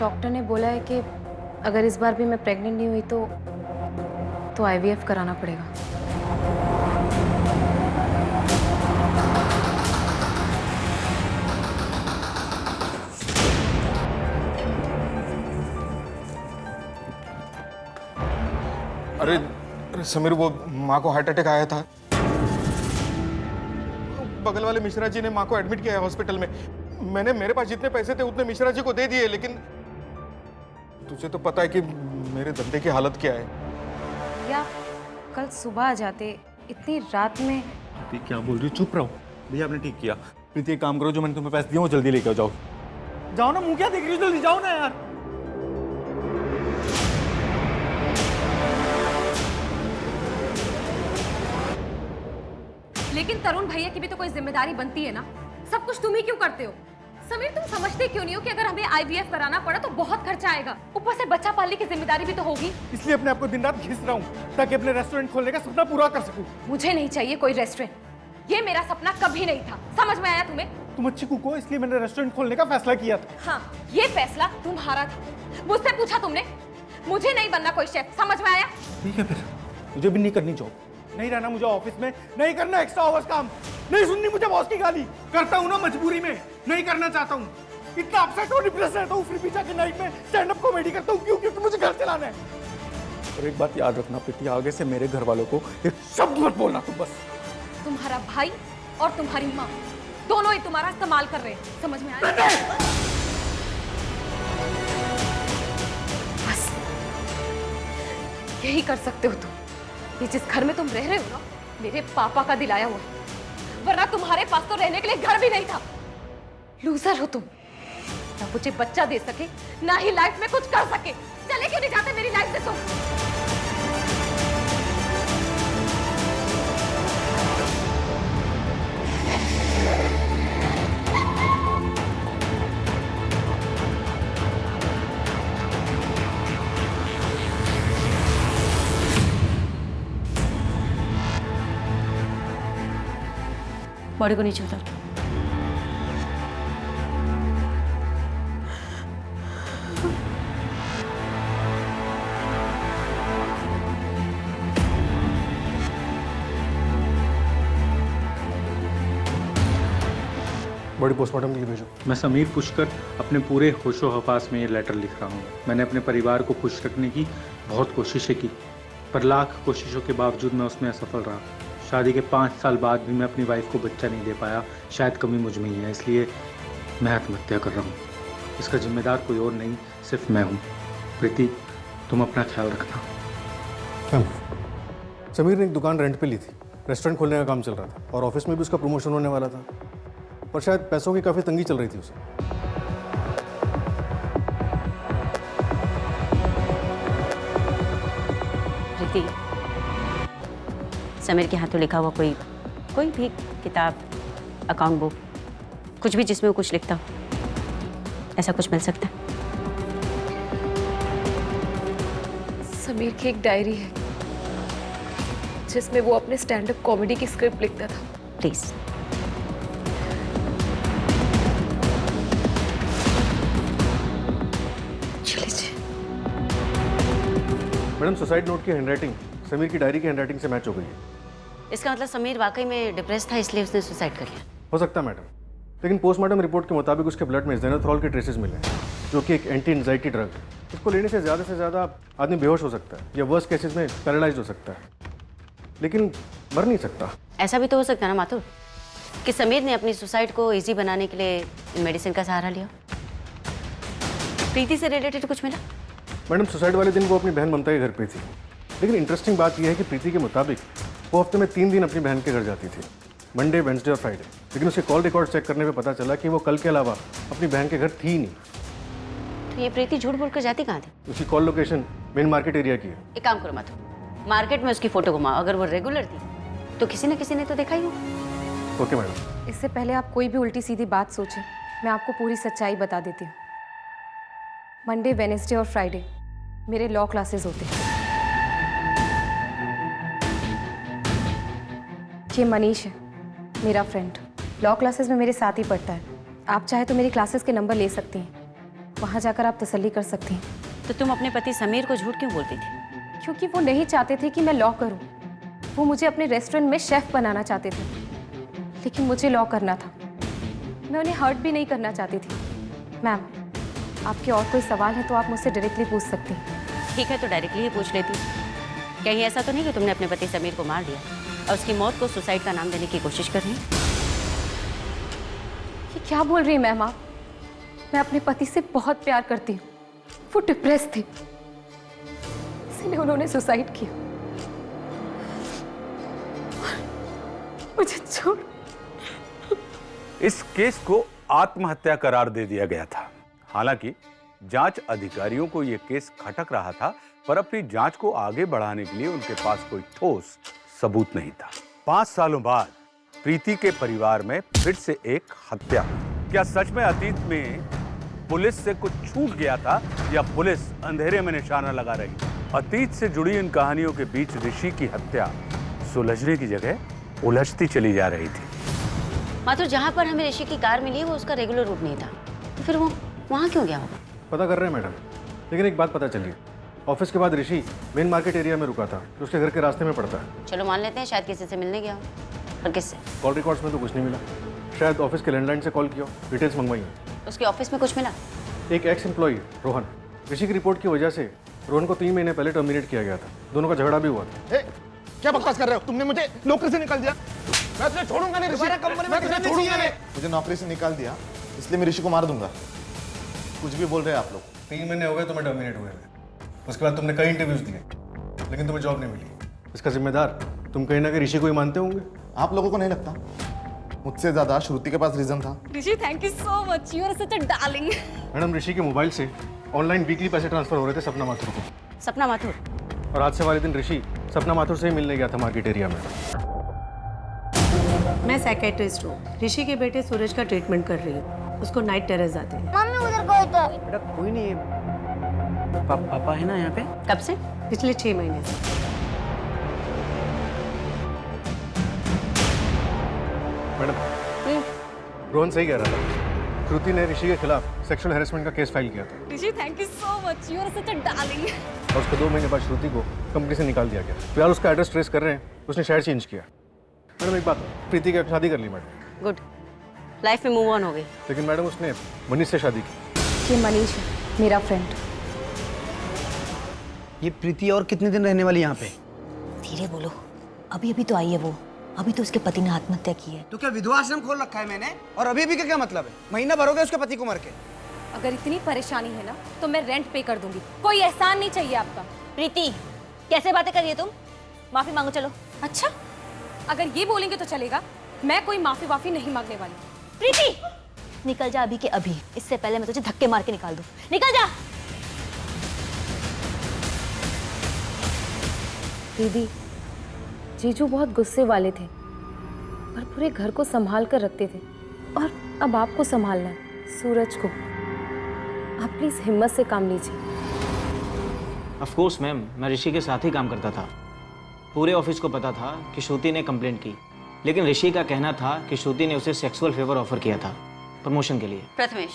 Doctor ने बोला है कि अगर इस बार भी मैं प्रेग्नेंट नहीं हुई तो आईवीएफ कराना पड़ेगा। अरे समीर, वो माँ को हार्ट अटैक आया था। बगल वाले मिश्रा जी ने माँ को एडमिट किया है हॉस्पिटल में। मैंने मेरे पास जितने पैसे थे उतने मिश्रा जी को दे दिए, लेकिन तुझे तो पता है कि मेरे धंधे की हालत क्या है। या कल सुबह आ जाते, इतनी रात में। प्रीति क्या बोल रही हो? चुप रहो भैया, आपने ठीक किया। प्रीति एक काम करो, जो मैंने तुम्हें पैसे दिए वो जल्दी लेके जाओ। जाओ ना, मुंह क्या देख रही हो? जल्दी जाओ ना यार। लेकिन तरुण भैया की भी तो कोई जिम्मेदारी बनती है ना। सब कुछ तुम ही क्यों करते हो? समीर, तुम समझते क्यों नहीं हो कि अगर हमें आईवीएफ कराना पड़ा तो बहुत खर्चा आएगा, ऊपर से बच्चा पालने की जिम्मेदारी भी तो होगी। इसलिए अपने आप को दिन रात घिस रहा हूँ ताकि अपने रेस्टोरेंट खोलने का सपना पूरा कर सकूं। मुझे नहीं चाहिए कोई रेस्टोरेंट, ये मेरा सपना कभी नहीं था। समझ में आया तुम्हें? तुम अच्छी कुक हो, इसलिए मैंने रेस्टोरेंट खोलने का फैसला किया था। हाँ, ये फैसला तुम्हारा था। मुझसे पूछा तुमने? मुझे नहीं बनना कोई शेफ, समझ में आया? ठीक है, फिर मुझे भी नहीं करनी जॉब, नहीं रहना मुझे ऑफिस में, नहीं करना एक्स्ट्रा आवर्स काम, नहीं सुननी मुझे बॉस की गाली। करता हूँ ना मजबूरी में, नहीं करना चाहता हूँ। इतना अपसेट और डिप्रेस रहता हूँ, फिर भी जाके नाइट में स्टैंड अप कॉमेडी करता हूँ। क्यों? क्योंकि मुझे घर चलाना है। और एक बात याद रखना प्रीति, आगे से मेरे घर वालों को एक शब्द मत बोलना तुम बस। तुम्हारा भाई और तुम्हारी माँ दोनों ही तुम्हारा इस्तेमाल कर रहे हैं, समझ में आया? बस यही कर सकते हो तुम। ये जिस घर में तुम रह रहे हो ना, मेरे पापा का दिलाया हुआ, वरना तुम्हारे पास तो रहने के लिए घर भी नहीं था। लूजर हो तुम, ना मुझे बच्चा दे सके, ना ही लाइफ में कुछ कर सके। चले क्यों नहीं जाते मेरी लाइफ से तुम? बॉडी को नीचे उतार। बॉडी पोस्टमार्टम के लिए भेजो। मैं समीर पुष्कर अपने पूरे होशो हवास में ये लेटर लिख रहा हूँ। मैंने अपने परिवार को खुश रखने की बहुत कोशिशें की, पर लाख कोशिशों के बावजूद मैं उसमें असफल रहा। शादी के 5 साल बाद भी मैं अपनी वाइफ को बच्चा नहीं दे पाया। शायद कमी मुझ में ही है, इसलिए मैं आत्महत्या कर रहा हूँ। इसका जिम्मेदार कोई और नहीं, सिर्फ मैं हूँ। प्रीति, तुम अपना ख्याल रखना। समीर ने एक दुकान रेंट पे ली थी, रेस्टोरेंट खोलने का काम चल रहा था और ऑफिस में भी उसका प्रमोशन होने वाला था, पर शायद पैसों की काफ़ी तंगी चल रही थी उसे। प्रीति, समीर के हाथों लिखा हुआ कोई भी किताब, अकाउंट बुक, कुछ भी जिसमें वो कुछ लिखता हो, ऐसा कुछ मिल सकता है? समीर की एक डायरी है जिसमें वो अपने स्टैंड अप कॉमेडी की स्क्रिप्ट लिखता था। प्लीज। मैडम, सुसाइड नोट की हैंडराइटिंग समीर की डायरी की हैंडराइटिंग से मैच हो गई है। इसका मतलब समीर वाकई में डिप्रेस था, इसलिए उसने सुसाइड कर लिया। हो सकता है मैडम, लेकिन पोस्टमार्टम रिपोर्ट के मुताबिक उसके ब्लड में ज़ेनाथ्रोल के ट्रेसेस मिले हैं, जो कि एक एंटी एंजाइटी ड्रग है। इसको लेने से ज़्यादा आदमी बेहोश हो सकता है या वर्स्ट केसेस में पैरालाइज्ड हो सकता है, लेकिन मर नहीं सकता। ऐसा भी तो हो सकता है ना माथुर, कि समीर ने अपनी सुसाइड को इजी बनाने के लिए मेडिसिन का सहारा लिया। प्रीति से रिलेटेड कुछ मिला? मैडम, सुसाइड वाले दिन वो अपनी बहन ममता के घर पे थी, लेकिन इंटरेस्टिंग बात यह है कि प्रीति के मुताबिक वो हफ्ते में 3 दिन अपनी बहन के घर जाती थी, मंडे, वेंसडे और फ्राइडे। लेकिन उसके कॉल रिकॉर्ड चेक करने पे पता चला कि वो कल के अलावा अपनी बहन के घर थी ही नहीं। तो ये प्रीति झूठ बोल कर जाती कहाँ थी? उसकी call location main market area की है। एक काम करो माथुर, मार्केट में उसकी फोटो घुमाओ। अगर वो रेगुलर थी तो किसी न किसी ने तो देखा ही हो। Okay madam. इससे पहले आप कोई भी उल्टी सीधी बात सोचें, मैं आपको पूरी सच्चाई बता देती हूँ। मंडे, वेडनेसडे और फ्राइडे मेरे लॉ क्लासेस होते हैं। ये मनीष है, मेरा फ्रेंड, लॉ क्लासेस में मेरे साथ ही पढ़ता है। आप चाहे तो मेरी क्लासेस के नंबर ले सकती हैं वहाँ जाकर आप तसल्ली कर सकती हैं। तो तुम अपने पति समीर को झूठ क्यों बोलती थी? क्योंकि वो नहीं चाहते थे कि मैं लॉ करूं। वो मुझे अपने रेस्टोरेंट में शेफ बनाना चाहते थे, लेकिन मुझे लॉ करना था। मैं उन्हें हर्ट भी नहीं करना चाहती थी। मैम, आपके और कोई सवाल है तो आप मुझसे डायरेक्टली पूछ सकती हैं। ठीक है, तो डायरेक्टली ही पूछ लेती। कहीं ऐसा तो नहीं कि तुमने अपने पति समीर को मार दिया और उसकी मौत को सुसाइड का नाम देने की कोशिश कर रही हो? ये क्या बोल रही हैं मैम आप? मैं अपने पति से बहुत प्यार करती हूँ। वो डिप्रेस थे, इसलिए उन्होंने सुसाइड किया। मुझे छोड़। इस केस को आत्महत्या करार दे दिया गया था। हालांकि जांच अधिकारियों को यह केस खटक रहा था, पर अपनी जांच को आगे बढ़ाने के लिए उनके पास कोई ठोस सबूत नहीं था। 5 सालों बाद प्रीति के परिवार में फिर से एक हत्या। क्या सच में अतीत में पुलिस से कुछ छूट गया था या पुलिस अंधेरे में निशाना लगा रही? अतीत से जुड़ी इन कहानियों के बीच ऋषि की हत्या सुलझने की जगह उलझती चली जा रही थी। माथुर, जहाँ पर हमें ऋषि की कार मिली वो उसका रेगुलर रूट नहीं था, तो फिर वो वहाँ क्यों गया होगा? पता कर रहे हैं मैडम, लेकिन एक बात पता चली। ऑफिस के बाद ऋषि मेन मार्केट एरिया में रुका था, जो उसके घर के रास्ते में पड़ता है। चलो मान लेते हैं शायद किसी से मिलने गया हो। और किससे? कॉल रिकॉर्ड्स में तो कुछ नहीं मिला। शायद ऑफिस के लैंडलाइन से कॉल किया, डिटेल्स मंगवाई। उसके ऑफिस में कुछ मिला? एक एक्स एम्प्लॉई रोहन, ऋषि की रिपोर्ट की वजह से रोहन को 3 महीने पहले टर्मिनेट किया गया था। दोनों का झगड़ा भी हुआ था। क्या बकवास कर रहे हो? तुमने मुझे नौकरी से निकाल दिया। मैं तुझे छोड़ूंगा नहीं ऋषि, मैं तुझे छोड़ूंगा नहीं। मुझे नौकरी से निकाल दिया, इसलिए मैं ऋषि को मार दूंगा। कुछ भी बोल रहे हैं आप लोग। 3 महीने हो गए तुम्हें टर्मिनेट हुए। उसके बाद तुमने कई इंटरव्यूज दिए, लेकिन तुम्हें जॉब नहीं मिली। इसका जिम्मेदार तुम कहीं ना कहीं ऋषि को ही मानते होंगे। आप लोगों को नहीं लगता? मुझसे ज्यादा श्रुति के पास रीजन था। Rishi, thank you so much, you are such a darling. Madam, Rishi के मोबाइल से ऑनलाइन वीकली पैसे ट्रांसफर हो रहे थे सपना माथुर को। सपना माथुर? और हादसे वाले दिन ऋषि सपना माथुर से ही मिलने गया था मार्केट एरिया में। मैं साइकेट्रिस्ट हूँ। ऋषि के बेटे सूरज का ट्रीटमेंट कर रही हूँ। उसको नाइट टेरेस आते हैं। मम्मी उधर कोई तो। बेटा कोई नहीं है। पापा है ना यहाँ पे? कब से? पिछले 6 महीने से। मैडम, रोहन सही कह रहा था। श्रुति ने ऋषि के खिलाफ सेक्सुअल हैरेसमेंट का केस फाइल किया था। Rishi, thank you so much, you are such a darling. और उसके 2 महीने बाद श्रुति को कंपनी से निकाल दिया गया। फिलहाल उसका एड्रेस ट्रेस कर रहे हैं, उसने शहर चेंज किया। मैडम एक बात, प्रीति की शादी कर ली मैडम। गुड, लाइफ में मूव ऑन हो गई। लेकिन मैडम उसने मनीष से शादी की। ये मनीष है, मेरा फ्रेंड। ये प्रीति और कितने दिन रहने वाली यहाँ पे? धीरे बोलो, अभी अभी तो आई है वो। अभी तो उसके पति ने आत्महत्या की है। तो क्या विधवा आश्रम खोल रखा है मैंने? और अभी का क्या मतलब है? महीना भर हो गया उसके पति को मर के। अगर इतनी परेशानी है ना तो मैं रेंट पे कर दूंगी, कोई एहसान नहीं चाहिए आपका। प्रीति, कैसे बातें कर रही है तुम? माफी मांगो चलो। अच्छा, अगर ये बोलेंगे तो चलेगा। मैं कोई माफी वाफी नहीं मांगने वाली। प्रीति, निकल जा अभी के अभी, इससे पहले मैं तुझे धक्के मार के निकाल दूं। निकल जा। दीदी, जीजू बहुत गुस्से वाले थे, पर पूरे घर को संभाल कर रखते थे। और अब आपको संभालना है, सूरज को। आप प्लीज हिम्मत से काम लीजिए। ऑफ कोर्स मैम, मैं ऋषि के साथ ही काम करता था। पूरे ऑफिस को पता था कि श्रुति ने कंप्लेंट की, लेकिन ऋषि का कहना था कि श्रुति ने उसे सेक्सुअल फेवर ऑफर किया था प्रमोशन के लिए। प्रथमेश,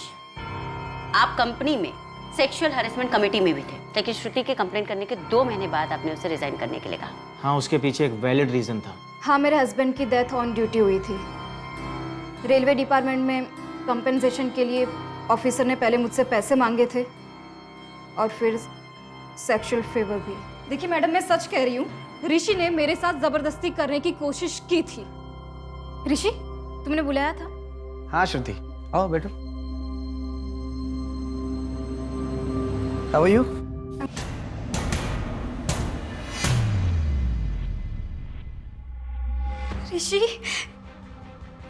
आप कंपनी में सेक्सुअल हैरेसमेंट कमेटी में भी थे, लेकिन श्रुति के कंप्लेंट करने के 2 महीने बाद आपने उसे रिजाइन करने के लिए कहा। हाँ, उसके पीछे एक वैलिड रीजन था। हाँ, मेरे हस्बैंड की डेथ ऑन ड्यूटी हुई थी। रेलवे डिपार्टमेंट में कंपनसेशन के लिए ऑफिसर ने पहले मुझसे पैसे मांगे थे और फिर सेक्सुअल फेवर भी। देखिए मैडम, मैं सच कह रही हूँ, ऋषि ने मेरे साथ जबरदस्ती करने की कोशिश की थी। ऋषि, तुमने बुलाया था? हाँ श्रुति, आओ बैठो। How are you?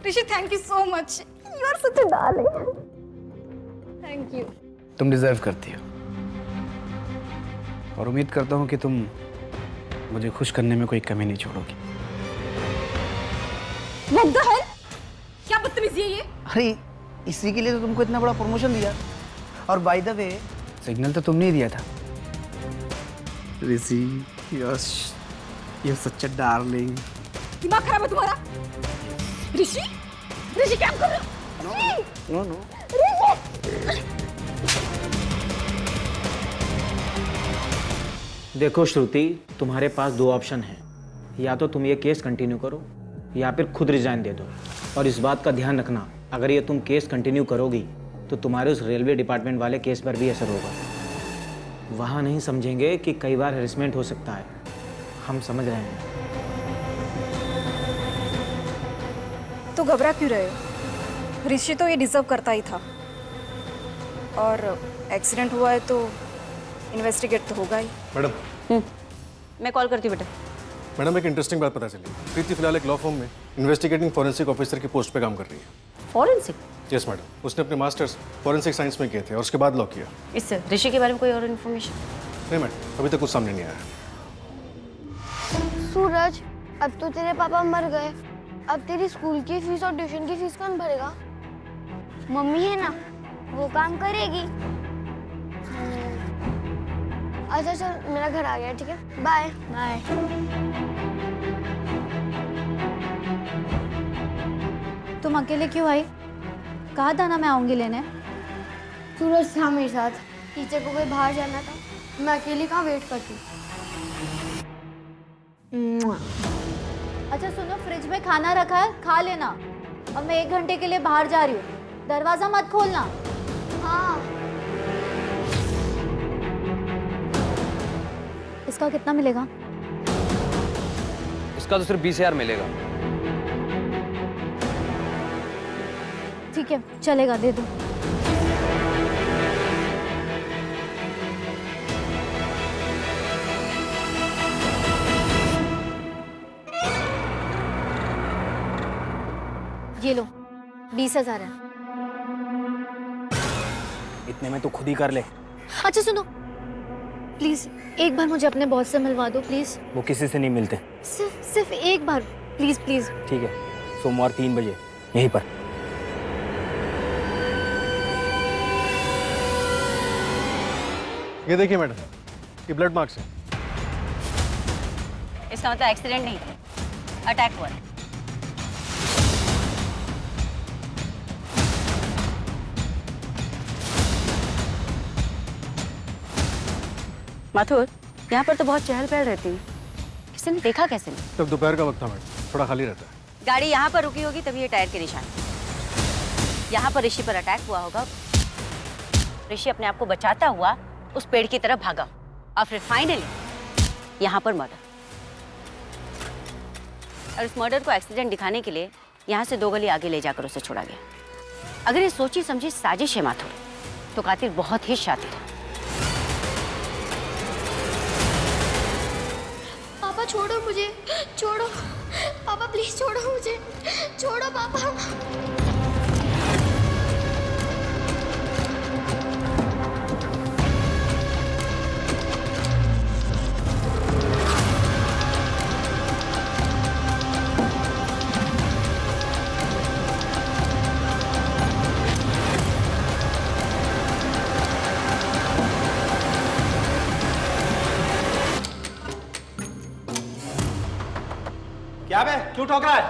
Rishi, thank you so much, you are such a darling. Thank you. तुम डिजर्व करती हो और उम्मीद करता हूँ कि तुम मुझे खुश करने में कोई कमी नहीं छोड़ोगी। What the hell? क्या बदतमीजी है ये? अरे इसी के लिए तो तुमको इतना बड़ा प्रमोशन दिया। और बाय द वे, सिग्नल तो तुमने ही दिया था। Rishi, yes, you such a darling. दिमाग खराब है तुम्हारा? ऋषि, ऋषि क्या कर रहे हो? No no. ऋषि! देखो श्रुति, तुम्हारे पास दो ऑप्शन हैं। या तो तुम ये केस कंटिन्यू करो या फिर खुद रिजाइन दे दो। और इस बात का ध्यान रखना, अगर ये तुम केस कंटिन्यू करोगी तो तुम्हारे उस रेलवे डिपार्टमेंट वाले केस पर भी असर होगा। वहाँ नहीं समझेंगे कि कई बार हेरसमेंट हो सकता है। हम समझ रहे हैं। तो घबरा क्यों रहे हो? ऋषि तो ये डिजर्व करता ही था, और एक्सीडेंट हुआ है तो इन्वेस्टिगेट तो होगा ही। मैडम मैं कॉल करती हूँ बेटा। मैडम एक इंटरेस्टिंग बात पता चली। प्रीति फिलहाल एक लॉ फर्म में इन्वेस्टिगेटिंग फॉरेंसिक ऑफिसर की पोस्ट पे काम कर रही है। फॉरेंसिक? यस मैडम, उसने अपने मास्टर्स फॉरेंसिक साइंस में किए थे और उसके बाद लॉ किया। इससे ऋषि के बारे में कोई और इन्फॉर्मेशन? नहीं मैडम, अभी तक कुछ सामने नहीं आया। सूरज, अब तो तेरे पापा मर गए, अब तेरी स्कूल की फीस और ट्यूशन की फीस कौन भरेगा? मम्मी है ना, वो काम करेगी। अच्छा चल, मेरा घर आ गया, ठीक है, बाय बाय। तुम अकेले क्यों आई? कहा था ना मैं आऊंगी लेने। सूरज था मेरे साथ, टीचर को कोई बाहर जाना था, मैं अकेली कहाँ वेट करती। अच्छा सुनो, फ्रिज में खाना रखा है, खा लेना। और मैं 1 घंटे के लिए बाहर जा रही हूँ, दरवाजा मत खोलना। हाँ। इसका कितना मिलेगा? इसका तो सिर्फ 20,000 मिलेगा। ठीक है, चलेगा, दे दो। ये लो, 20,000 है। इतने में तो खुद ही कर ले। अच्छा सुनो, प्लीज एक बार मुझे अपने बॉस से मिलवा दो प्लीज। वो किसी से नहीं मिलते। सिर्फ एक बार, प्लीज प्लीज। ठीक है, सोमवार 3 बजे यहीं पर। ये देखिए मैडम, ये ब्लड मार्क्स है। इसका मतलब एक्सीडेंट नहीं, अटैक हुआ है। माथुर, यहाँ पर तो बहुत चहल पहल रहती है, किसी ने देखा कैसे नहीं? तब दोपहर का वक्त था मैडम, थोड़ा खाली रहता है। गाड़ी यहाँ पर रुकी होगी तभी ये टायर के निशान। यहाँ पर ऋषि पर अटैक हुआ होगा, ऋषि अपने आप को बचाता हुआ उस पेड़ की तरफ भागा और फिर फाइनली यहाँ पर मर्डर। और इस मर्डर को एक्सीडेंट दिखाने के लिए यहाँ से 2 गली आगे ले जाकर उसे छोड़ा गया। अगर ये सोची समझी साजिश है माथुर, तो कातिल बहुत ही शातिर है। पापा छोड़ो मुझे, छोड़ो पापा, प्लीज छोड़ो मुझे, छोड़ो पापा। क्या बे, क्यों ठोक रहा है?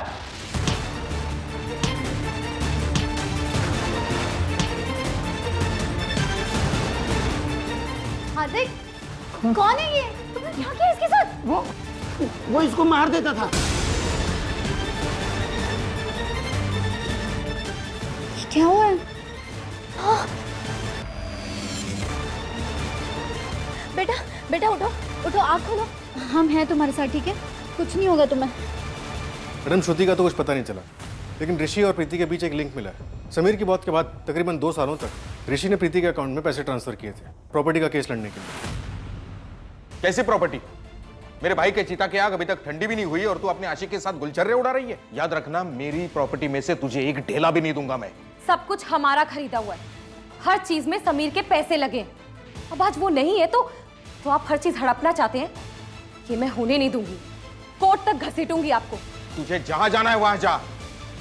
हार्दिक, कौन है ये? तुमने क्या किया इसके साथ? वो इसको मार देता था। क्या हुआ है? हाँ। बेटा बेटा उठो उठो, आँख खोलो। हम हैं तुम्हारे साथ, ठीक है? कुछ नहीं होगा तुम्हें। मैडम श्रुति का तो कुछ पता नहीं चला, लेकिन ऋषि और प्रीति के बीच एक लिंक मिला है। समीर की मौत के बाद तकरीबन 2 सालों तक ऋषि ने प्रीति के अकाउंट में पैसे ट्रांसफर किए थे प्रॉपर्टी का केस लड़ने के लिए। कैसी प्रॉपर्टी? मेरे भाई के चिता की आग अभी तक ठंडी भी नहीं हुई और तू अपने आशिक के साथ गुलछर्रे उड़ा रही है। याद रखना, मेरी प्रॉपर्टी में से तुझे एक ढेला भी नहीं दूंगा मैं। सब कुछ हमारा खरीदा हुआ है, हर चीज में समीर के पैसे लगे। अब आज वो नहीं है तो आप हर चीज हड़पना चाहते हैं? ये मैं होने नहीं दूंगी, कोर्ट तक घसीटूंगी आपको। तुझे जहां जाना है वहां जा,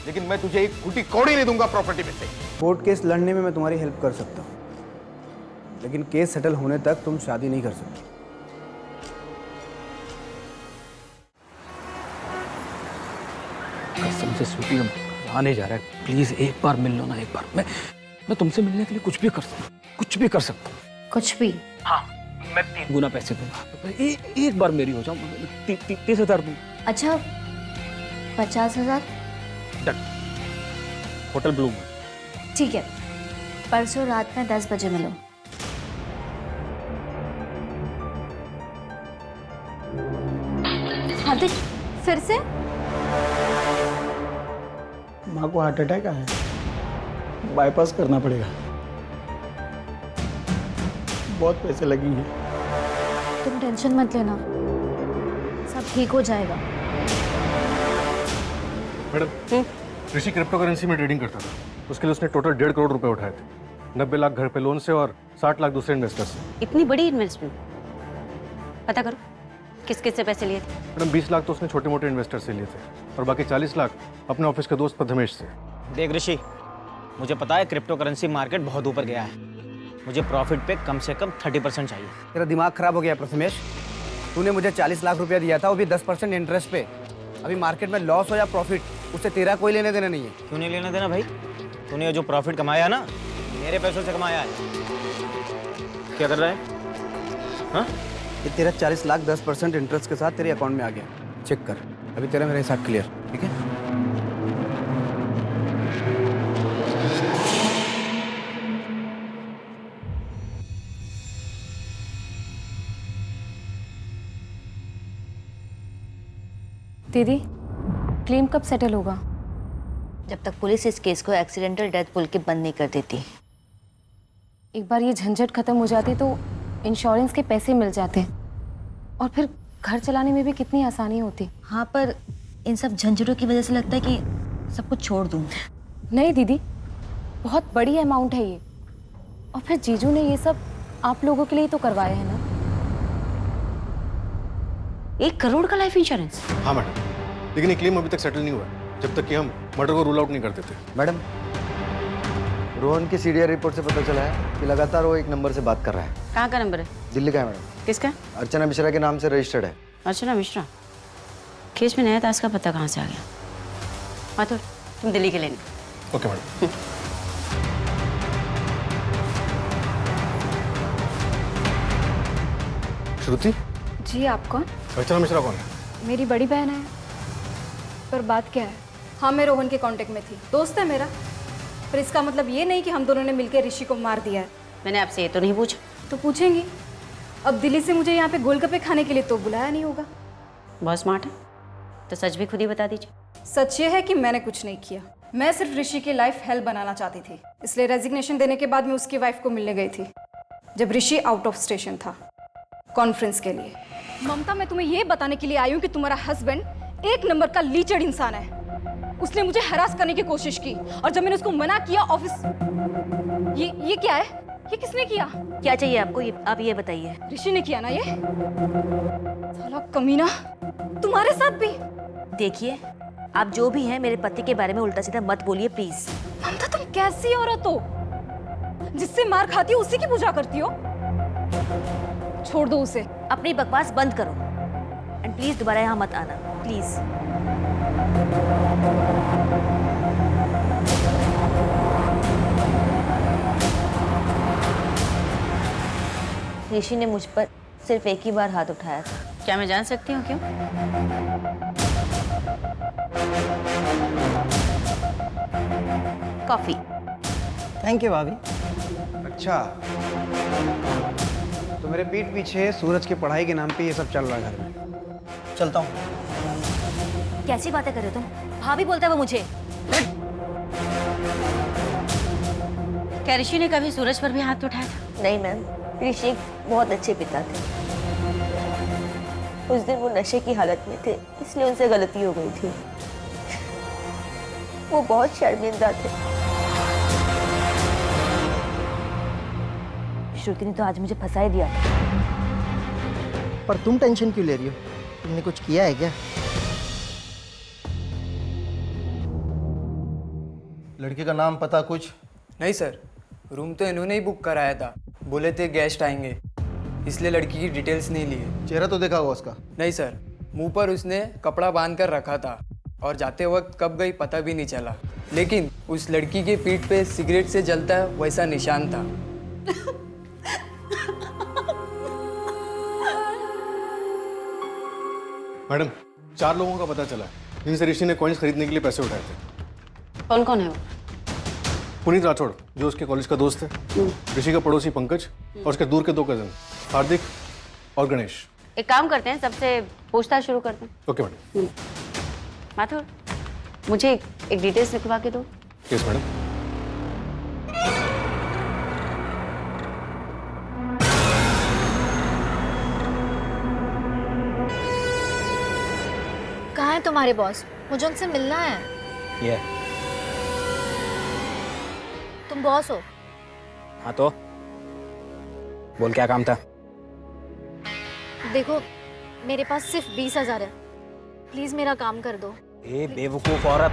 लेकिन मैं तुझे एक फूटी कौड़ी नहीं दूंगा प्रॉपर्टी में से। कोर्ट केस लड़ने में मैं तुम्हारी हेल्प कर सकता हूँ, लेकिन केस सेटल होने तक तुम शादी नहीं कर सकते। कसम से स्वीटी, आने जा रहा है, प्लीज एक बार मिल लो ना। एक बार मैं तुमसे मिलने के लिए कुछ भी कर सकता हूँ, कुछ भी कर सकता हूँ। कुछ भी? हाँ, मैं 3 गुना पैसे दूंगा। एक बार मेरी हो जाओ, 30,000 दूँ। अच्छा 50,000? डन। Hotel Bloom. ठीक है, परसों रात में 10 बजे मिलो। हार्दिक फिर से? माँ को हार्ट अटैक आया, बाईपास करना पड़ेगा, बहुत पैसे लगेंगे। तुम टेंशन मत लेना, सब ठीक हो जाएगा। मैडम, ऋषि क्रिप्टो करेंसी में ट्रेडिंग करता था। उसके लिए उसने टोटल 1.5 करोड़ रुपए उठाए थे। 90 लाख घर पे लोन से और 60 लाख दूसरे इन्वेस्टर से। इतनी बड़ी इन्वेस्टमेंट? पता करो किस किस से पैसे लिए थे। मैडम 20 लाख तो उसने छोटे मोटे इन्वेस्टर से लिए थे और बाकी 40 लाख अपने ऑफिस के दोस्त प्रथमेश से। देख ऋषि, मुझे पता है क्रिप्टो करेंसी मार्केट बहुत ऊपर गया है, मुझे प्रॉफिट पे कम से कम 30% चाहिए। तेरा दिमाग खराब हो गया प्रथमेश। तूने मुझे 40 लाख रुपया दिया था, वो भी 10% इंटरेस्ट पे। अभी मार्केट में लॉस हो या प्रॉफिट, उससे तेरा कोई लेने देना नहीं है। क्यों नहीं लेना देना भाई? तूने जो प्रॉफिट कमाया ना, मेरे पैसों से कमाया है। क्या कर रहा है? हाँ? ये तेरा 40 लाख 10% इंटरेस्ट के साथ तेरे अकाउंट में आ गया। चेक कर, अभी तेरा मेरे साथ क्लियर, ठीक है? दीदी, क्लेम कब सेटल होगा? जब तक पुलिस इस केस को एक्सीडेंटल डेथ बोल के बंद नहीं कर देती। एक बार ये झंझट खत्म हो जाती तो इंश्योरेंस के पैसे मिल जाते और फिर घर चलाने में भी कितनी आसानी होती। हाँ, पर इन सब झंझटों की वजह से लगता है कि सब कुछ छोड़ दूँ। नहीं दीदी, बहुत बड़ी अमाउंट है ये, और फिर जीजू ने ये सब आप लोगों के लिए तो करवाया है ना। 1 करोड़ का लाइफ इंश्योरेंस? हाँ मैडम, लेकिन ये क्लेम अभी तक सेटल नहीं हुआ जब तक कि हम मर्डर को रूल आउट नहीं करते थे। मैडम, रोहन की सीडीआर रिपोर्ट से पता चला है कि लगातार वो एक नंबर से बात कर रहा है। कहाँ का नंबर है? दिल्ली का है मैडम। किसका? अर्चना मिश्रा के नाम से रजिस्टर्ड है। अर्चना मिश्रा? केस में नया ताश का पता कहाँ से आ गया? माथुर, तुम दिल्ली के लेने। Okay madam. श्रुति जी, आप कौन? अर्चना मिश्रा कौन है? मेरी बड़ी बहन है। पर बात क्या है? हाँ, मैं रोहन के कांटेक्ट में थी, दोस्त है मेरा। पर इसका मतलब ये नहीं कि हम दोनों ने मिलकर ऋषि को मार दिया है। मैंने आपसे ये तो नहीं पूछा। तो पूछेंगी। अब दिल्ली से मुझे यहाँ पे गोलगप्पे खाने के लिए तो बुलाया नहीं होगा। बहुत स्मार्ट है, तो सच भी खुद ही बता दीजिए। सच ये है कि मैंने कुछ नहीं किया। मैं सिर्फ ऋषि की लाइफ हेल बनाना चाहती थी, इसलिए रेजिग्नेशन देने के बाद मैं उसकी वाइफ को मिलने गई थी जब ऋषि आउट ऑफ स्टेशन था कॉन्फ्रेंस के लिए। ममता, मैं तुम्हें ये बताने के लिए आई हूँ कि तुम्हारा हस्बैंड एक नंबर का लीचड़ इंसान है। उसने मुझे हरास करने की कोशिश की और जब मैंने उसको मना किया ऑफिस। ये क्या है? ये किसने किया? क्या चाहिए आपको? आप ये बताइए। ऋषि ने किया ना ये? साला कमीना, तुम्हारे साथ भी? देखिए, आप जो भी हैं मेरे पति के बारे में उल्टा सीधा मत बोलिए प्लीज। ममता, तुम कैसी औरत हो? जिससे मार खाती हो उसी की पूजा करती हो? छोड़ दो उसे। अपनी बकवास बंद करो एंड प्लीज दोबारा यहाँ मत आना, प्लीज। ऋषि ने मुझ पर सिर्फ एक ही बार हाथ उठाया था। क्या मैं जान सकती हूँ क्यों? कॉफी। थैंक यू भाभी। अच्छा, तो मेरे पीठ पीछे सूरज की पढ़ाई के नाम पे ये सब चल रहा है घर में। चलता हूँ। कैसी बातें कर रहे हो तुम? भाभी बोलता है वो मुझे। क्या ऋषि ने कभी सूरज पर भी हाथ उठाया था? नहीं मैम, ऋषि एक बहुत अच्छे पिता थे। उस दिन वो नशे की हालत में थे, इसलिए उनसे गलती हो गई थी। वो बहुत शर्मिंदा थे। श्रुति ने तो आज मुझे फंसा ही दिया। पर तुम टेंशन क्यों ले रही हो? तुमने कुछ किया है क्या? लड़के का नाम पता कुछ? नहीं सर, रूम तो इन्होंने ही बुक कराया था। बोले थे गेस्ट आएंगे, इसलिए लड़की की डिटेल्स नहीं लिए। चेहरा तो देखा होगा उसका? नहीं सर, मुंह पर उसने कपड़ा बांध कर रखा था और जाते वक्त कब गई पता भी नहीं चला। लेकिन उस लड़की के पीठ पे सिगरेट से जलता है वैसा निशान था। मैडम 4 लोगों का पता चला है जिनसे ऋषि ने कॉइन्स खरीदने के लिए पैसे उठाए थे। कौन कौन है वो? पुनीत राठौड़ जो उसके कॉलेज का दोस्त है, ऋषि का पड़ोसी पंकज और उसके दूर के 2 कजन हार्दिक और गणेश। एक काम करते हैं, सबसे पूछताछ शुरू करते हैं। Okay madam. माथुर, मुझे एक डिटेल्स लिखवा के दो। Yes madam. कहाँ है तुम्हारे बॉस? मुझे उनसे मिलना है। ये तुम बॉस हो? हाँ तो बोल, क्या काम था? देखो, मेरे पास सिर्फ 20,000 है। प्लीज मेरा काम कर दो। ए बेवकूफ औरत,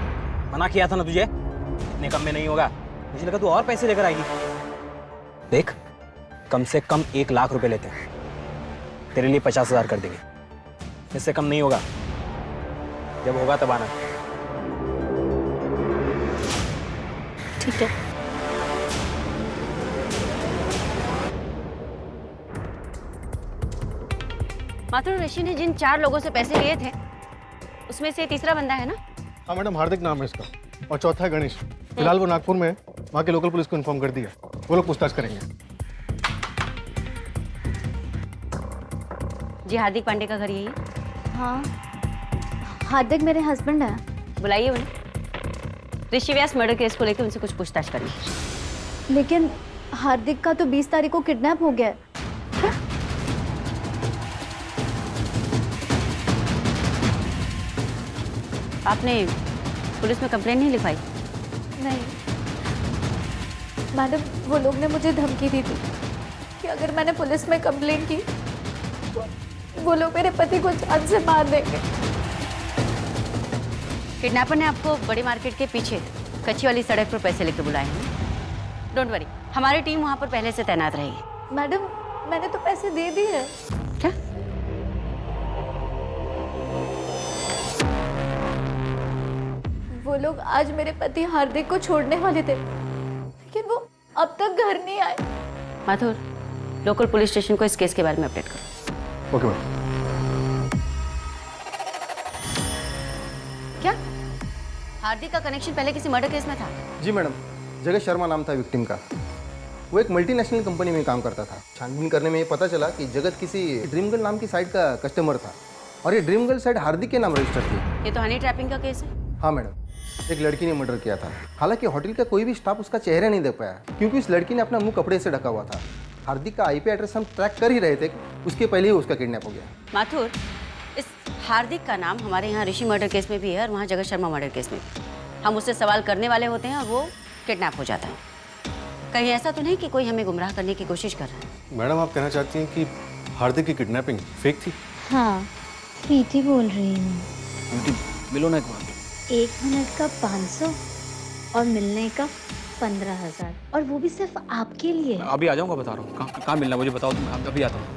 मना किया था ना तुझे, इतने कम में नहीं होगा। मुझे लगा तू और पैसे लेकर आएगी। देख, कम से कम 1 लाख रुपए लेते हैं, तेरे लिए 50,000 कर देंगे, इससे कम नहीं होगा। जब होगा तब आना। ठीक है। माथुर, ऋषि ने जिन 4 लोगों से पैसे लिए थे उसमें से तीसरा बंदा है ना? हाँ मैडम, हार्दिक नाम है इसका और चौथा है गणेश। फिलहाल वो नागपुर में है, वहाँ के लोकल पुलिस को इन्फॉर्म कर दिया, वो लोग पूछताछ करेंगे। जी, हार्दिक पांडे का घर यही है? हाँ, हार्दिक मेरे हस्बैंड है। बुलाइए उन्हें। ऋषि व्यास मर्डर केस को लेकर उनसे कुछ पूछताछ करनी है। लेकिन हार्दिक का तो 20 तारीख को किडनैप हो गया है। आपने पुलिस में कंप्लेंट नहीं लिखवाई? नहीं मैडम, वो लोग ने मुझे धमकी दी थी कि अगर मैंने पुलिस में कंप्लेंट की तो वो लोग मेरे पति को जान से मार देंगे। किडनैपर ने आपको बड़ी मार्केट के पीछे कच्ची वाली सड़क पर पैसे लेकर बुलाए हैं। डोंट वरी, हमारी टीम वहां पर पहले से तैनात रहेगी। मैडम, मैंने तो पैसे दे दिए। क्या? वो लोग आज मेरे पति हार्दिक को छोड़ने वाले थे, लेकिन वो अब तक घर नहीं आए। माथुर, लोकल पुलिस स्टेशन को इस केस के बारे में अपडेट करो। Okay madam. क्या हार्दिक का कनेक्शन पहले किसी मर्डर केस में था? जी मैडम, जगह शर्मा नाम था विक्टिम का। वो एक मल्टीनेशनल कंपनी में काम करता था। छानबीन करने में ये पता चला कि जगत किसी ड्रीम गर्ल नाम की साइट का कस्टमर था और ये ड्रीम गर्ल साइट हार्दिक के नाम रजिस्टर थी। ये तो हनी ट्रैपिंग का केस है। हाँ मैडम, एक लड़की ने मर्डर किया था। हालांकि होटल का कोई भी स्टाफ उसका चेहरा नहीं देख पाया क्योंकि उस लड़की ने अपना मुंह कपड़े से ढका हुआ था। हार्दिक का आईपी एड्रेस हम ट्रैक कर ही रहे थे, उसके पहले ही उसका किडनैप हो गया। माथुर, इस हार्दिक का नाम हमारे यहाँ ऋषि मर्डर केस में भी है और वहाँ जगत शर्मा मर्डर केस में भी। हम उससे सवाल करने वाले होते हैं और वो किडनैप हो जाता है। कहीं ऐसा तो नहीं कि कोई हमें गुमराह करने की कोशिश कर रहा है? मैडम, आप कहना चाहती हैं कि हार्दिक की किडनैपिंग फेक थी? हाँ, प्रीति बोल रही हूँ। मिलो ना एक बार। 1 मिनट का 500 और मिलने का 15,000, और वो भी सिर्फ आपके लिए। अभी आ जाऊंगा, बता रहा हूँ। कहाँ मिलना मुझे बताओ तुम, अभी आता हूँ।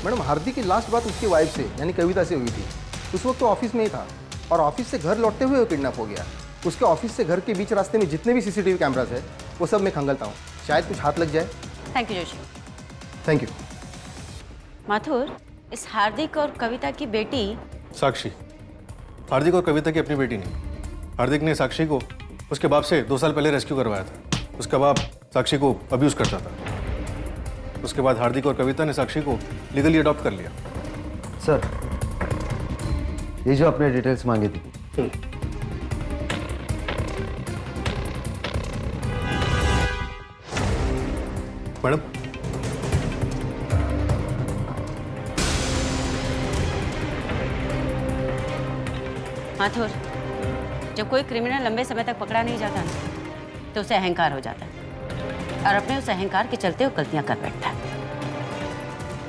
मैडम, हार्दिक की लास्ट बात उसकी वाइफ से यानी कविता से हुई थी। उस वक्त तो ऑफिस में ही था और ऑफिस से घर लौटते हुए वो किडनैप हो गया। उसके ऑफिस से घर के बीच रास्ते में जितने भी सीसीटीवी कैमरास है वो सब मैं खंगलता हूँ, शायद कुछ हाथ लग जाए। Thank you Joshi. Thank you. Mathur, इस हार्दिक और कविता की बेटी साक्षी। हार्दिक और कविता की अपनी बेटी नहीं। हार्दिक ने साक्षी को उसके बाप से 2 साल पहले रेस्क्यू करवाया था। उसका बाप साक्षी को अब्यूज करता था। उसके बाद हार्दिक और कविता ने साक्षी को लीगली अडॉप्ट कर लिया। सर, ये जो आपने डिटेल्स मांगी थी, मैडम, माथुर, जब कोई क्रिमिनल लंबे समय तक पकड़ा नहीं जाता ना, तो उसे अहंकार हो जाता है और अपने उस अहंकार के चलते वो गलतियां कर बैठता है।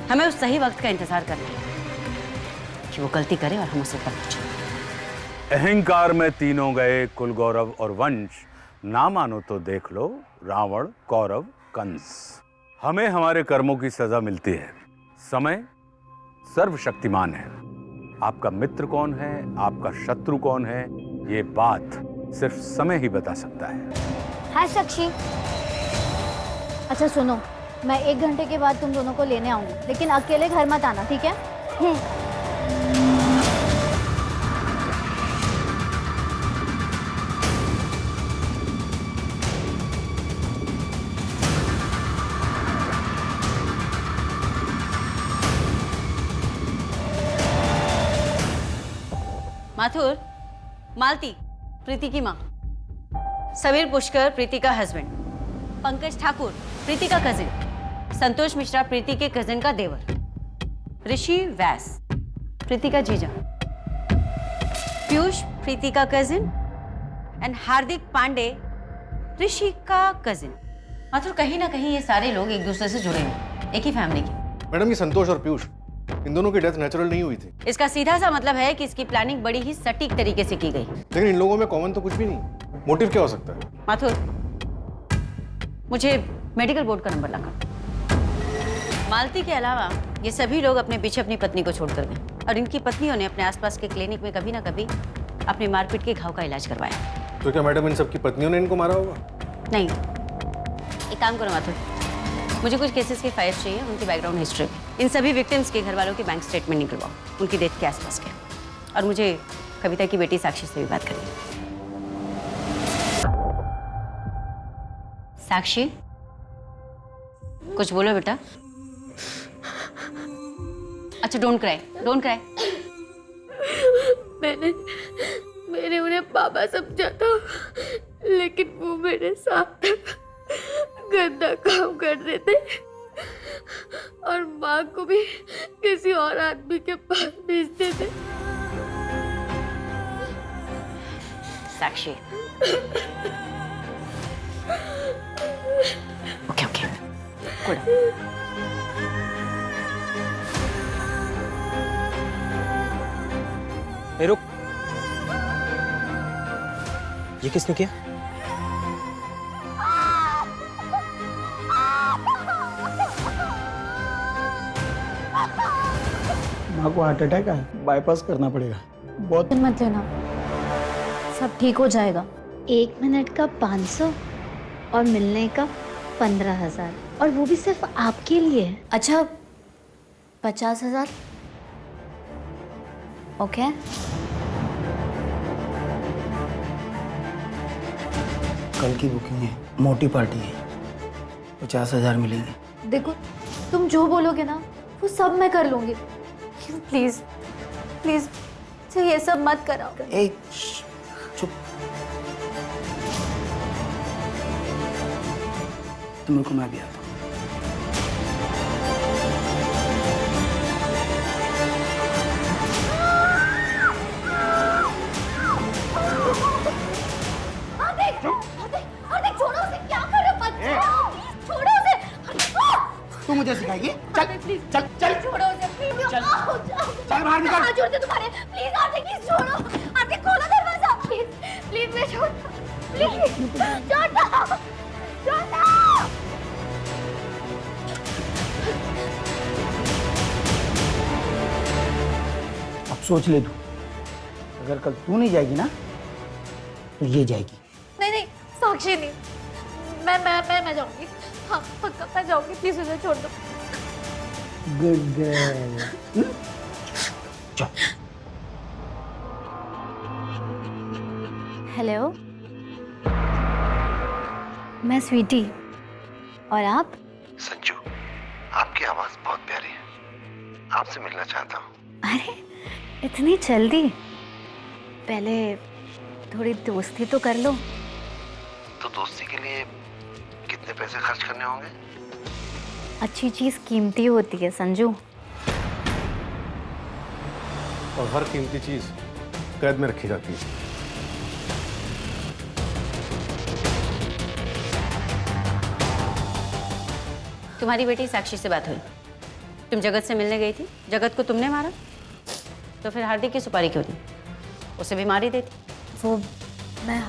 हमें उस सही वक्त का इंतजार करना है कि वो गलती करे और हम उसे पकड़े। अहंकार में तीनों गए कुल गौरव और वंश, ना मानो तो देख लो रावण कौरव कंस। हमें हमारे कर्मों की सजा मिलती है। समय सर्वशक्तिमान है। आपका मित्र कौन है, आपका शत्रु कौन है, ये बात सिर्फ समय ही बता सकता है। हाय साक्षी। अच्छा सुनो, मैं 1 घंटे के बाद तुम दोनों को लेने आऊंगी, लेकिन अकेले घर मत आना, ठीक है? माथुर, मालती, प्रीति की माँ, समीर पुष्कर, प्रीति का हस्बैंड, पंकज ठाकुर, प्रीति का कजिन, संतोष मिश्रा, प्रीति के कजिन का देवर, ऋषि व्यास, प्रीति का जीजा, पीयूष, प्रीति का कजिन, एंड हार्दिक पांडे, ऋषि का कजिन। माथुर, कहीं ना कहीं ये सारे लोग एक दूसरे से जुड़े हैं, एक ही फैमिली के। मैडम, ये संतोष और पीयूष, इन दोनों की डेथ नेचुरल नहीं हुई थी। इसका सीधा सा मतलब है कि इसकी प्लानिंग बड़ी ही सटीक तरीके से की गई। लेकिन इन लोगों में कॉमन तो कुछ भी नहीं। मोटिव क्या हो सकता है? माथुर, मुझे मेडिकल बोर्ड का नंबर लगा। मालती के अलावा ये सभी लोग अपने पीछे अपनी पत्नी को छोड़कर गए और इनकी पत्नियों ने अपने आसपास के क्लिनिक में कभी ना कभी अपने मारपीट के घाव का इलाज करवाया। तो क्या मैडम इन सबकी पत्नियों ने इनको मारा होगा? नहीं, एक काम करो माथुर, मुझे कुछ केसेस की फाइल्स चाहिए, उनकी बैकग्राउंड हिस्ट्री में। इन सभी विक्टिम्स के घर वालों के बैंक स्टेटमेंट निकलवाओ, उनकी डेथ के आसपास के। और मुझे कविता की बेटी साक्षी से भी बात करनी है। साक्षी, कुछ बोलो बेटा। अच्छा, डोंट क्राई, डोंट क्राई। मैंने उन्हें पापा समझा था, लेकिन वो मेरे साथ गंदा काम कर रहे थे और माँ को भी किसी और आदमी के पास भेजते थे। साक्षी, ओके ओके, गुड। ए रुक, ये किसने किया? माँ को हार्ट अटैक है, बाईपास करना पड़ेगा। बहुत मत लेना, सब ठीक हो जाएगा। 1 मिनट का 500 और मिलने का 15,000, और वो भी सिर्फ आपके लिए। अच्छा, 50,000? ओके। कल की बुकिंग है, मोटी पार्टी है, 50,000 मिलेंगे। देखो, तुम जो बोलोगे ना वो सब मैं कर लूंगी। प्लीज प्लीज ये सब मत कराओ। ए, चुप। तुम रुको, मैं भी आता हूँ। छोड़ो उसे, क्या कर रहे हो? बच्चे, छोड़ो उसे। तू मुझे सिखाएगी? चल प्लीज, चल चल, छोड़ो उसे प्लीज। चल बाहर निकल। हाथ जोड़ते तुम्हारे, प्लीज आरती, प्लीज छोड़ो। आरती, खोलो दरवाजा प्लीज, प्लीज। मैं छोड़, प्लीज छोड़ दो, छोड़ दो। अब सोच ले तू, अगर कल तू नहीं जाएगी ना तो ये जाएगी। नहीं, साक्षी नहीं, मैं जाऊंगी। हाँ पक्का मैं जाऊंगी, प्लीज उसे छोड़ दो। Good girl. चल। हेलो, मैं स्वीटी, और आप? संजू, आपकी आवाज बहुत प्यारी है, आपसे मिलना चाहता हूँ। अरे इतनी जल्दी? पहले थोड़ी दोस्ती तो कर लो। तो दोस्ती के लिए कितने पैसे खर्च करने होंगे? अच्छी चीज कीमती होती है संजू। और हर कीमती चीज कैद में रखी जाती है। तुम्हारी बेटी साक्षी से बात हुई, तुम जगत से मिलने गई थी, जगत को तुमने मारा, तो फिर हार्दिक की सुपारी क्यों दी? उसे भी मार ही देती। वो मैं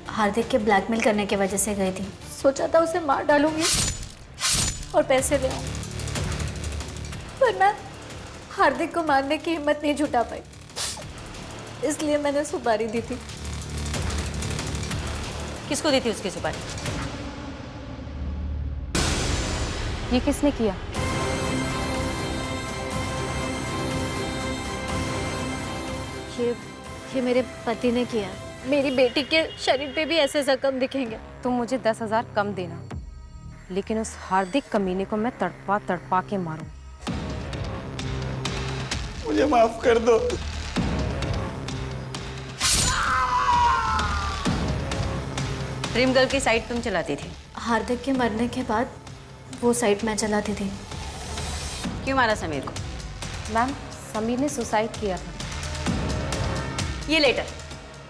हार्दिक के ब्लैकमेल करने की वजह से गई थी, सोचा था उसे मार डालूंगी और पैसे ले आऊंगी, पर मैं हार्दिक को मारने की हिम्मत नहीं जुटा पाई, इसलिए मैंने सुपारी दी थी। किसको दी थी उसकी सुपारी? ये किसने किया? ये मेरे पति ने किया। मेरी बेटी के शरीर पे भी ऐसे जख्म दिखेंगे। तुम मुझे 10,000 कम देना, लेकिन उस हार्दिक कमीने को मैं तड़पा तड़पा के मारूं। मुझे माफ कर दो। ड्रीम गर्ल की साइट तुम चलाती थी? हार्दिक के मरने के बाद वो साइट मैं चलाती थी। क्यों मारा समीर को? मैम, समीर ने सुसाइड किया था। ये लेटर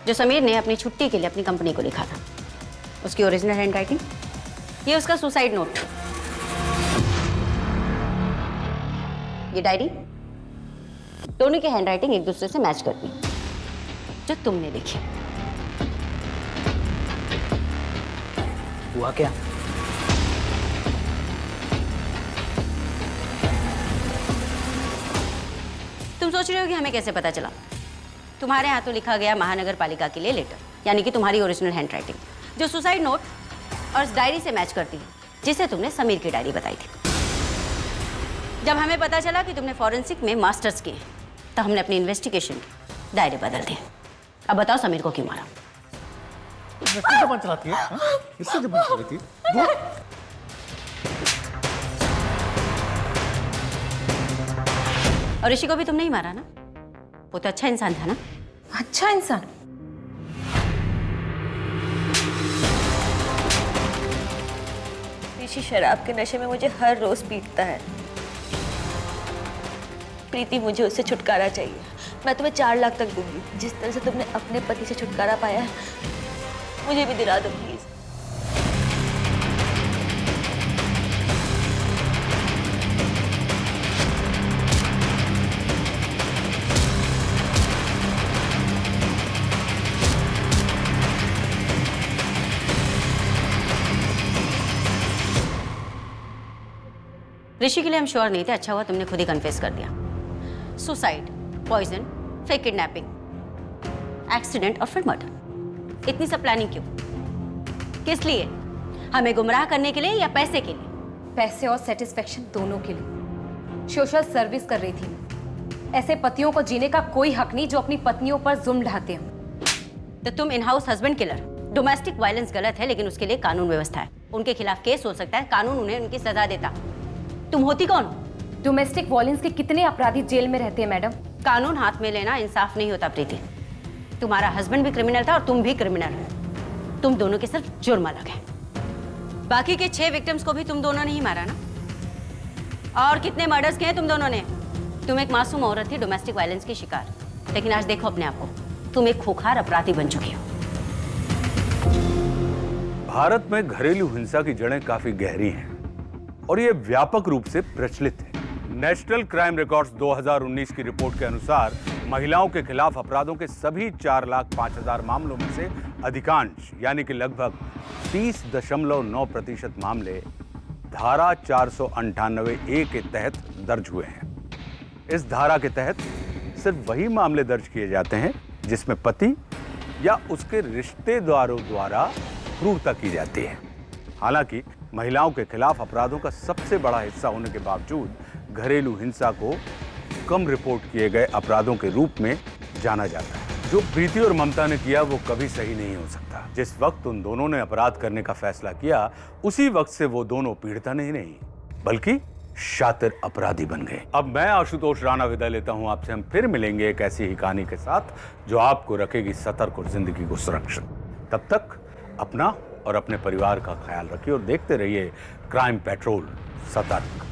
जो समीर ने अपनी छुट्टी के लिए अपनी कंपनी को लिखा था, उसकी ओरिजिनल हैंडराइटिंग, ये उसका सुसाइड नोट, ये डायरी, दोनों की हैंडराइटिंग एक दूसरे से मैच करती जो तुमने लिखी। हुआ क्या? तुम सोच रहे हो कि हमें कैसे पता चला? तुम्हारे हाथों लिखा गया महानगर पालिका के लिए लेटर, यानी कि तुम्हारी ओरिजिनल हैंडराइटिंग, जो सुसाइड नोट और इस डायरी से मैच करती है, जिसे तुमने समीर की डायरी बताई थी। जब हमें पता चला कि तुमने फॉरेंसिक में मास्टर्स किए, तो हमने अपनी इन्वेस्टिगेशन के दायरे बदल दिए। अब बताओ समीर को क्यों मारा? इससे जबान चलाती है, हाँ? इससे जबान चलाती है वो? और ऋषि को भी तुमने ही मारा ना? वो तो अच्छा इंसान था ना? अच्छा इंसान? ऋषि शराब के नशे में मुझे हर रोज पीटता है। प्रीति, मुझे उससे छुटकारा चाहिए। मैं तुम्हें 4 लाख तक दूंगी। जिस तरह से तुमने अपने पति से छुटकारा पाया है, मुझे भी दिला दो प्लीज। ऋषि के लिए हम श्योर नहीं थे, अच्छा हुआ तुमने खुद ही कन्फेस कर दिया। Suicide, poison, fake kidnapping, accident और फिर मर्डर। इतनी सब प्लानिंग क्यों? किस लिए? हमें गुमराह करने के लिए या पैसे के लिए? पैसे और सेटिस्फेक्शन दोनों के लिए। सोशल सर्विस कर रही थी। ऐसे पतियों को जीने का कोई हक नहीं जो अपनी पत्नियों पर जुल्म ढाते हो। तो तुम in house husband killer. Domestic violence गलत है, लेकिन उसके लिए कानून व्यवस्था है। उनके खिलाफ केस हो सकता है, कानून उन्हें उनकी सजा देता। तुम होती कौन? डोमेस्टिक वायलेंस के कितने अपराधी जेल में रहते हैं मैडम? कानून हाथ में लेना इंसाफ नहीं होता प्रीति। तुम्हारा हस्बैंड भी क्रिमिनल था और तुम भी क्रिमिनल हो। तुम दोनों के सिर्फ जुर्म अलग है। बाकी के 6 विक्टिम्स को भी तुम दोनों ने ही मारा ना? और कितने मर्डर्स किए तुम दोनों ने? तुम एक मासूम औरत थी, डोमेस्टिक वायलेंस की शिकार, लेकिन आज देखो अपने आप को, तुम एक खूंखार अपराधी बन चुकी हो। भारत में घरेलू हिंसा की जड़ें काफी गहरी हैं और ये व्यापक रूप से प्रचलित है। नेशनल क्राइम रिकॉर्ड्स 2019 की रिपोर्ट के अनुसार महिलाओं के खिलाफ अपराधों के सभी 4,05,000 मामलों में से अधिकांश यानी कि लगभग 30.9% मामले धारा 498A के तहत दर्ज हुए हैं। इस धारा के तहत सिर्फ वही मामले दर्ज किए जाते हैं जिसमें पति या उसके रिश्तेदारों द्वारा क्रूरता की जाती है। हालांकि महिलाओं के खिलाफ अपराधों का सबसे बड़ा हिस्सा होने के बावजूद घरेलू हिंसा को कम रिपोर्ट किए गए अपराधों के रूप में जाना जाता है। जो प्रीति और ममता ने किया वो कभी सही नहीं हो सकता। जिस वक्त उन दोनों ने अपराध करने का फैसला किया, उसी वक्त से वो दोनों पीड़िता नहीं बल्कि शातिर अपराधी बन गए। अब मैं आशुतोष राणा विदा लेता हूं आपसे। हम फिर मिलेंगे एक ऐसी ही कहानी के साथ जो आपको रखेगी सतर्क और जिंदगी को सुरक्षित। तब तक अपना और अपने परिवार का ख्याल रखिए और देखते रहिए क्राइम पेट्रोल सतर्क।